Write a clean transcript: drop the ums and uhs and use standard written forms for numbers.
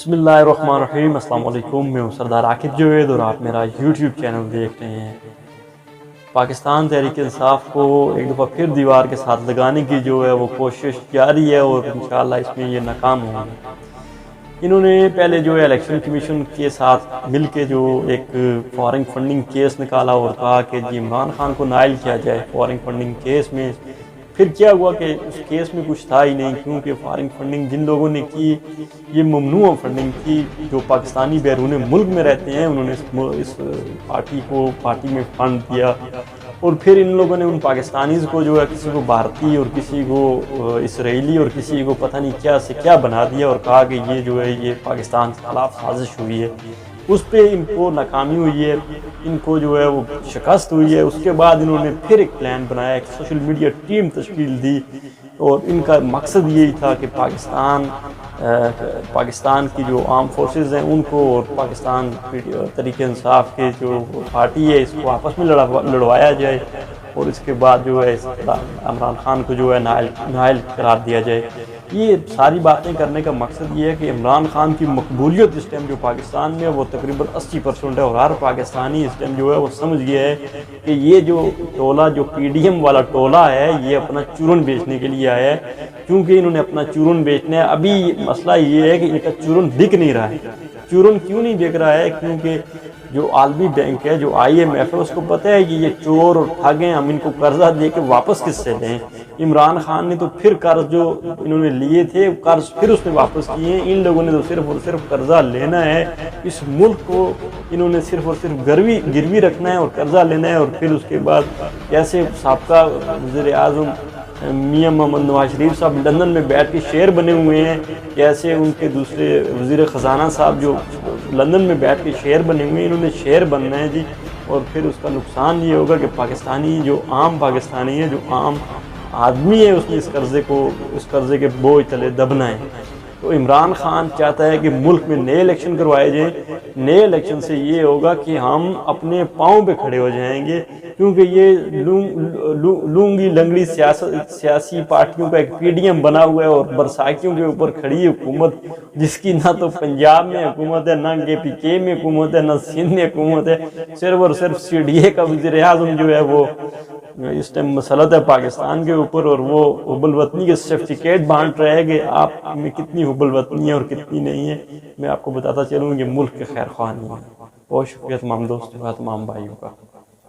بسم اللہ الرحمن الرحیم۔ السلام علیکم، میں ہوں سردار عاقب جوید اور آپ میرا یوٹیوب چینل دیکھ رہے ہیں۔ پاکستان تحریک انصاف کو ایک دفعہ پھر دیوار کے ساتھ لگانے کی جو ہے وہ کوشش جاری ہے اور انشاءاللہ اس میں یہ ناکام ہوں گے۔ انہوں نے پہلے جو ہے الیکشن کمیشن کے ساتھ مل کے جو ایک فارن فنڈنگ کیس نکالا اور کہا کہ جی عمران خان کو نائل کیا جائے فارن فنڈنگ کیس میں۔ پھر کیا ہوا کہ اس کیس میں کچھ تھا ہی نہیں، کیونکہ فارن فنڈنگ جن لوگوں نے کی یہ ممنوع فنڈنگ کی، جو پاکستانی بیرون ملک میں رہتے ہیں، انہوں نے اس پارٹی میں فنڈ دیا اور پھر ان لوگوں نے ان پاکستانیز کو جو ہے کسی کو بھارتی اور کسی کو اسرائیلی اور کسی کو پتہ نہیں کیا سے کیا بنا دیا اور کہا کہ یہ جو ہے یہ پاکستان کے خلاف سازش ہوئی ہے۔ اس پہ ان کو ناکامی ہوئی ہے، ان کو جو ہے وہ شکست ہوئی ہے۔ اس کے بعد انہوں نے پھر ایک پلان بنایا، ایک سوشل میڈیا ٹیم تشکیل دی اور ان کا مقصد یہی تھا کہ پاکستان کی جو آرم فورسز ہیں ان کو اور پاکستان تحریک انصاف کے جو پارٹی ہے اس کو آپس میں لڑوایا جائے اور اس کے بعد جو ہے عمران خان کو جو ہے نائل قرار دیا جائے۔ یہ ساری باتیں کرنے کا مقصد یہ ہے کہ عمران خان کی مقبولیت اس ٹائم جو پاکستان میں وہ تقریباً 80% ہے اور ہر پاکستانی اس ٹائم جو ہے وہ سمجھ گیا ہے کہ یہ جو ٹولہ جو پی ڈی ایم والا ٹولہ ہے یہ اپنا چورن بیچنے کے لیے آیا ہے، کیونکہ انہوں نے اپنا چورن بیچنا ہے۔ ابھی مسئلہ یہ ہے کہ ان کا چورن بک نہیں رہا ہے۔ چورن کیوں نہیں بک رہا ہے؟ کیونکہ جو عالمی بینک ہے، جو IMF ہے، اس کو پتہ ہے کہ یہ چور اور ٹھگ ہیں، ہم ان کو قرضہ دے کے واپس کس سے لیں۔ عمران خان نے تو پھر قرض جو انہوں نے لیے تھے قرض پھر اس نے واپس کیے ہیں۔ ان لوگوں نے تو صرف اور صرف قرضہ لینا ہے، اس ملک کو انہوں نے صرف اور صرف گروی رکھنا ہے اور قرضہ لینا ہے۔ اور پھر اس کے بعد کیسے سابقہ وزیر اعظم میاں محمد نواز شریف صاحب لندن میں بیٹھ کے شیر بنے ہوئے ہیں، کیسے ان کے دوسرے وزیر خزانہ صاحب جو لندن میں بیٹھ کے شیر بنے ہوئے ہیں، انہوں نے شیر بننا ہے جی۔ اور پھر اس کا نقصان یہ ہوگا کہ پاکستانی جو عام پاکستانی ہے، جو عام آدمی ہے، اس نے اس قرضے کے بوجھ تلے دبنا ہے۔ تو عمران خان چاہتا ہے کہ ملک میں نئے الیکشن کروائے جائیں۔ نئے الیکشن سے یہ ہوگا کہ ہم اپنے پاؤں پہ کھڑے ہو جائیں گے، کیونکہ یہ لونگی لنگڑی سیاسی پارٹیوں کا ایک پی ڈی ایم بنا ہوا ہے اور برساکیوں کے اوپر کھڑی حکومت، جس کی نہ تو پنجاب میں حکومت ہے، نہ KPK میں حکومت ہے، نہ سندھ میں حکومت ہے، صرف اور صرف CDA کا وزیر اعظم جو ہے وہ اس ٹائم مسلط ہے پاکستان کے اوپر، اور وہ حب الوطنی کے سرٹیفکیٹ بانٹ رہے ہیں کہ آپ میں کتنی حب الوطنی ہے اور کتنی نہیں ہے۔ میں آپ کو بتاتا چلوں کہ ملک کے خیر خواہ نہیں ہے۔ بہت شکریہ تمام دوستوں کا، تمام بھائیوں کا۔